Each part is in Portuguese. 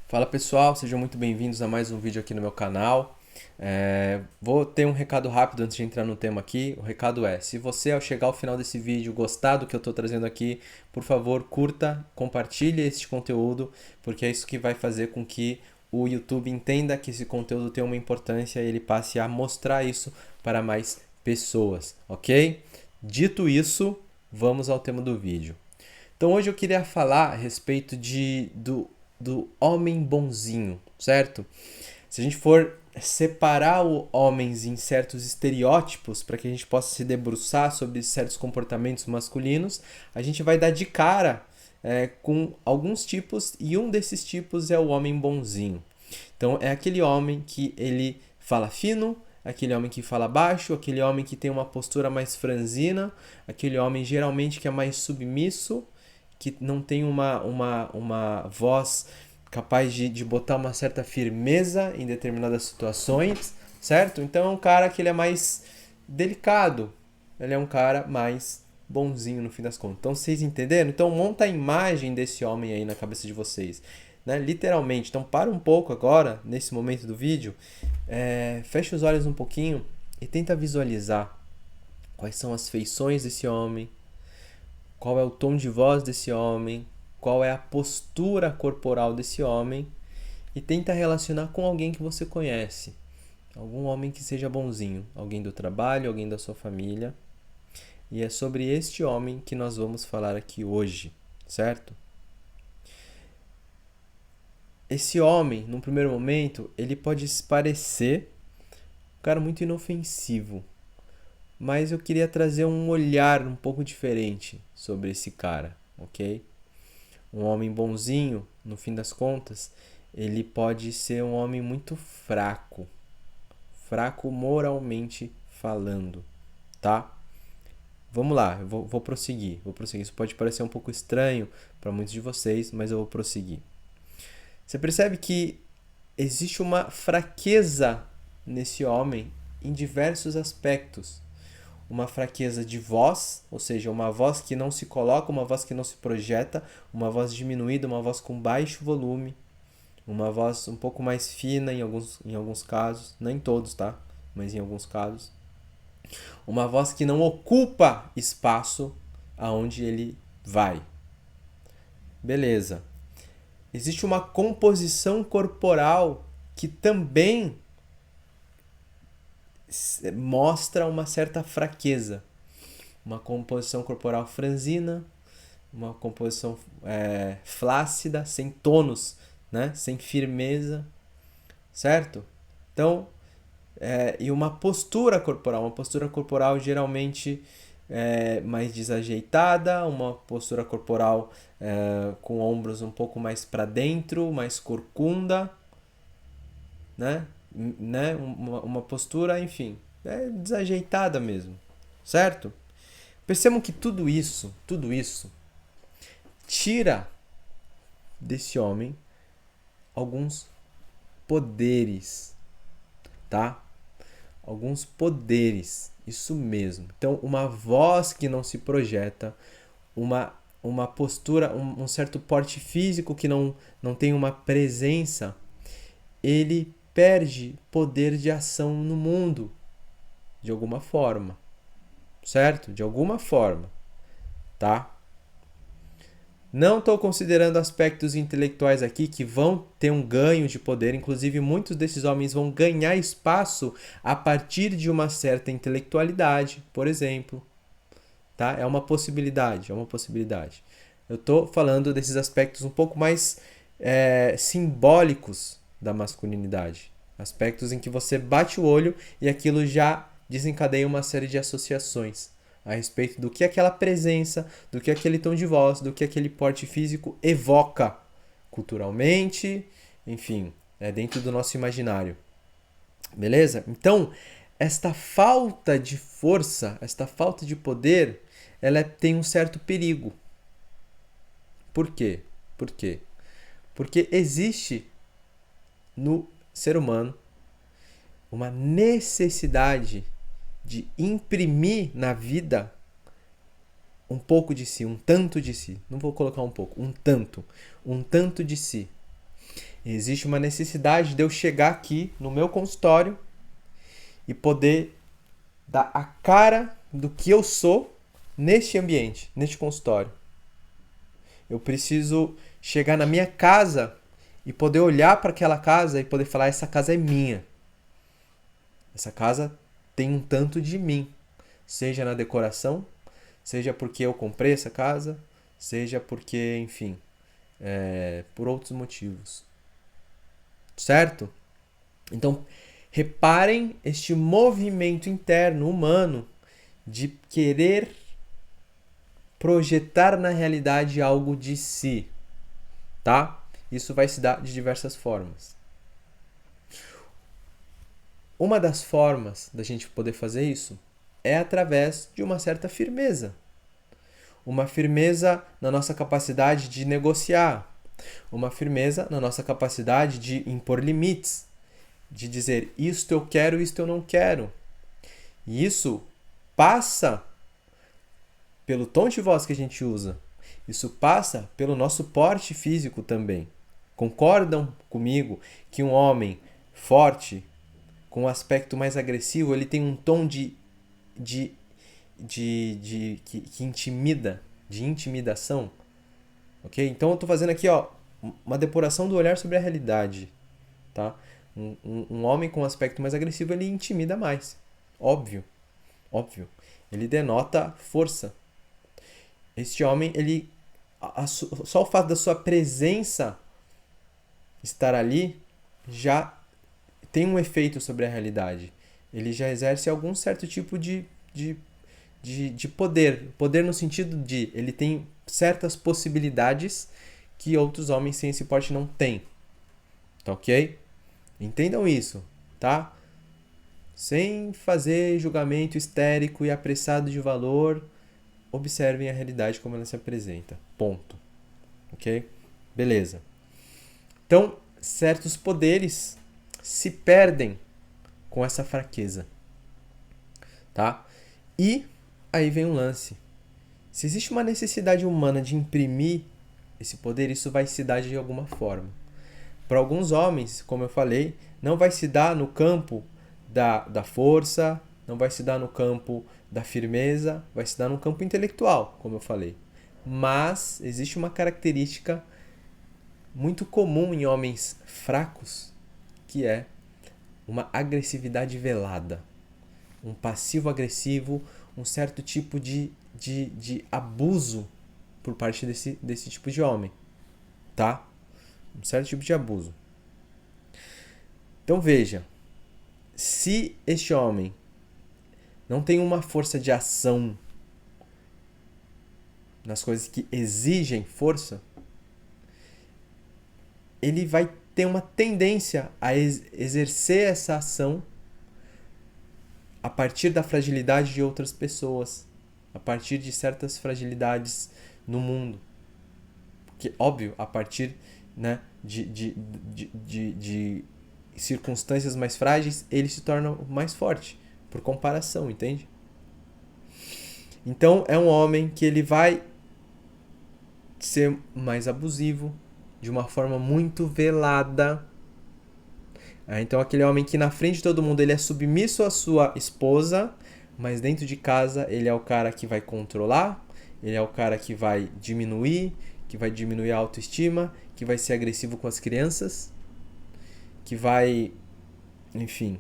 Fala pessoal, sejam muito bem-vindos a mais um vídeo aqui no meu canal. Vou ter um recado rápido antes de entrar no tema aqui. O recado é, se você ao chegar ao final desse vídeo gostar do que eu estou trazendo aqui, por favor curta, compartilhe este conteúdo, porque é isso que vai fazer com que o YouTube entenda que esse conteúdo tem uma importância e ele passe a mostrar isso para mais pessoas, ok? Dito isso, vamos ao tema do vídeo. Então hoje eu queria falar a respeito do homem bonzinho, certo? Se a gente for separar os homens em certos estereótipos para que a gente possa se debruçar sobre certos comportamentos masculinos, a gente vai dar de cara com alguns tipos e um desses tipos é o homem bonzinho. Então é aquele homem que ele fala fino, aquele homem que fala baixo, aquele homem que tem uma postura mais franzina, aquele homem geralmente que é mais submisso, que não tem uma voz capaz de botar uma certa firmeza em determinadas situações, certo? Então é um cara que ele é mais delicado, ele é um cara mais bonzinho no fim das contas. Então vocês entenderam? Então monta a imagem desse homem aí na cabeça de vocês, né? Literalmente. Então para um pouco agora, nesse momento do vídeo, fecha os olhos um pouquinho e tenta visualizar quais são as feições desse homem, qual é o tom de voz desse homem, qual é a postura corporal desse homem e tenta relacionar com alguém que você conhece. Algum homem que seja bonzinho, alguém do trabalho, alguém da sua família. E é sobre este homem que nós vamos falar aqui hoje, certo? Esse homem, num primeiro momento, ele pode se parecer um cara muito inofensivo, mas eu queria trazer um olhar um pouco diferente sobre esse cara, ok? Um homem bonzinho, no fim das contas, ele pode ser um homem muito fraco, fraco moralmente falando, tá? Vamos lá, eu vou prosseguir, Isso pode parecer um pouco estranho para muitos de vocês, mas eu vou prosseguir. Você percebe que existe uma fraqueza nesse homem em diversos aspectos. Uma fraqueza de voz, ou seja, uma voz que não se coloca, uma voz que não se projeta, uma voz diminuída, uma voz com baixo volume, uma voz um pouco mais fina em alguns casos, não em todos, tá? Mas em alguns casos. Uma voz que não ocupa espaço aonde ele vai. Beleza. Existe uma composição corporal que também mostra uma certa fraqueza. Uma composição corporal franzina, uma composição flácida, sem tônus, né? Sem firmeza, certo? Então, e uma postura corporal geralmente mais desajeitada, uma postura corporal com ombros um pouco mais para dentro, mais corcunda, né? Uma postura, enfim, desajeitada mesmo, certo? Percebam que tudo isso tira desse homem alguns poderes, tá? Alguns poderes, isso mesmo. Então, uma voz que não se projeta, uma postura, um certo porte físico que não tem uma presença, ele perde poder de ação no mundo, de alguma forma, certo? De alguma forma, tá? Não estou considerando aspectos intelectuais aqui que vão ter um ganho de poder, inclusive muitos desses homens vão ganhar espaço a partir de uma certa intelectualidade, por exemplo. Tá? É uma possibilidade, é uma possibilidade. Eu estou falando desses aspectos um pouco mais simbólicos da masculinidade. Aspectos em que você bate o olho e aquilo já desencadeia uma série de associações a respeito do que aquela presença, do que aquele tom de voz, do que aquele porte físico evoca culturalmente, enfim, dentro do nosso imaginário. Beleza? Então, esta falta de força, esta falta de poder, ela tem um certo perigo. Por quê? Por quê? Porque existe no ser humano uma necessidade de imprimir na vida um pouco de si, um tanto de si. Não vou colocar um pouco, um tanto de si. Existe uma necessidade de eu chegar aqui no meu consultório e poder dar a cara do que eu sou neste ambiente, neste consultório. Eu preciso chegar na minha casa e poder olhar para aquela casa e poder falar: essa casa é minha. Essa casa tem um tanto de mim. Seja na decoração, seja porque eu comprei essa casa, seja porque, enfim, por outros motivos. Certo? Então, reparem este movimento interno humano de querer projetar na realidade algo de si, tá? Isso vai se dar de diversas formas. Uma das formas da gente poder fazer isso é através de uma certa firmeza. Uma firmeza na nossa capacidade de negociar. Uma firmeza na nossa capacidade de impor limites. De dizer, isto eu quero, isto eu não quero. E isso passa pelo tom de voz que a gente usa. Isso passa pelo nosso porte físico também. Concordam comigo que um homem forte, com um aspecto mais agressivo, ele tem um tom que intimida, de intimidação? Ok? Então eu estou fazendo aqui, ó, uma depuração do olhar sobre a realidade. Tá? Um homem com um aspecto mais agressivo, ele intimida mais. Óbvio. Ele denota força. Este homem, ele só o fato da sua presença estar ali já tem um efeito sobre a realidade. Ele já exerce algum certo tipo de poder. Poder no sentido de ele tem certas possibilidades que outros homens sem esse porte não têm. Tá ok? Entendam isso, tá? Sem fazer julgamento histérico e apressado de valor, observem a realidade como ela se apresenta. Ponto. Ok? Beleza. Então, certos poderes se perdem com essa fraqueza. Tá? E aí vem um lance. Se existe uma necessidade humana de imprimir esse poder, isso vai se dar de alguma forma. Para alguns homens, como eu falei, não vai se dar no campo da força, não vai se dar no campo da firmeza, vai se dar no campo intelectual, como eu falei. Mas existe uma característica muito comum em homens fracos, que é uma agressividade velada, um passivo agressivo, um certo tipo de abuso por parte desse tipo de homem, tá? Um certo tipo de abuso. Então veja, se este homem não tem uma força de ação nas coisas que exigem força, ele vai ter uma tendência a exercer essa ação a partir da fragilidade de outras pessoas, a partir de certas fragilidades no mundo. Porque, óbvio, a partir, né, de circunstâncias mais frágeis, ele se torna mais forte, por comparação, entende? Então, é um homem que ele vai ser mais abusivo, de uma forma muito velada. Então, aquele homem que na frente de todo mundo ele é submisso à sua esposa, mas dentro de casa ele é o cara que vai controlar, ele é o cara que vai diminuir a autoestima, que vai ser agressivo com as crianças, que vai, enfim,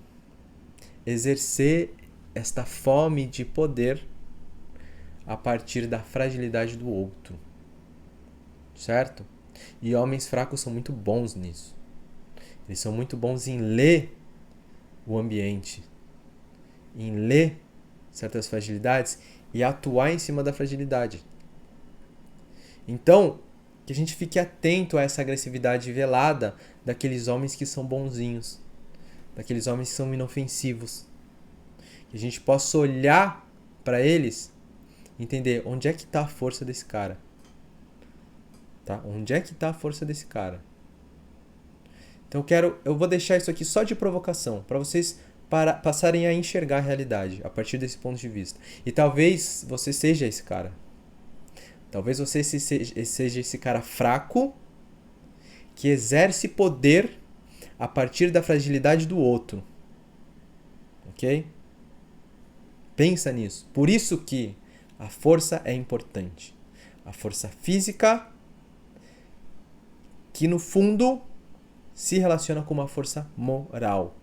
exercer esta fome de poder a partir da fragilidade do outro. Certo? E homens fracos são muito bons nisso. Eles são muito bons em ler o ambiente, em ler certas fragilidades e atuar em cima da fragilidade. Então, que a gente fique atento a essa agressividade velada daqueles homens que são bonzinhos, daqueles homens que são inofensivos. Que a gente possa olhar para eles e entender onde é que está a força desse cara. Tá? Onde é que está a força desse cara? Então eu vou deixar isso aqui só de provocação, para vocês passarem a enxergar a realidade a partir desse ponto de vista. E talvez você seja esse cara. Talvez você seja esse cara fraco que exerce poder a partir da fragilidade do outro. Ok? Pensa nisso. Por isso que a força é importante. A força física, que no fundo se relaciona com uma força moral.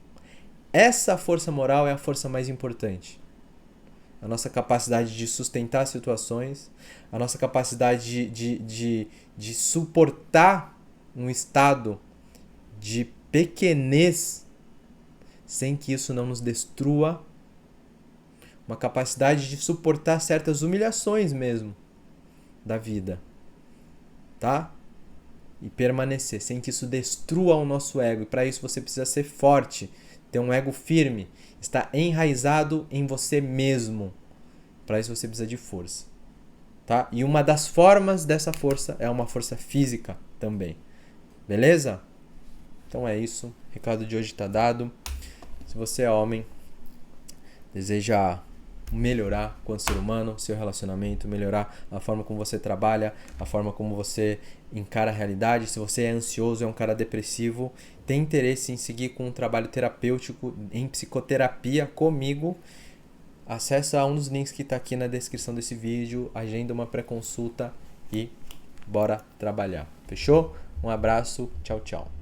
Essa força moral é a força mais importante. A nossa capacidade de sustentar situações, a nossa capacidade de suportar um estado de pequenez sem que isso não nos destrua, uma capacidade de suportar certas humilhações mesmo da vida, tá? E permanecer, sem que isso destrua o nosso ego. E para isso você precisa ser forte, ter um ego firme, estar enraizado em você mesmo. Para isso você precisa de força, tá? E uma das formas dessa força é uma força física também. Beleza? Então é isso. O recado de hoje está dado. Se você é homem, deseja melhorar quanto ser humano, seu relacionamento, melhorar a forma como você trabalha, a forma como você encara a realidade. Se você é ansioso, é um cara depressivo, tem interesse em seguir com um trabalho terapêutico em psicoterapia comigo, acessa um dos links que está aqui na descrição desse vídeo, agenda uma pré-consulta e bora trabalhar. Fechou? Um abraço, tchau, tchau.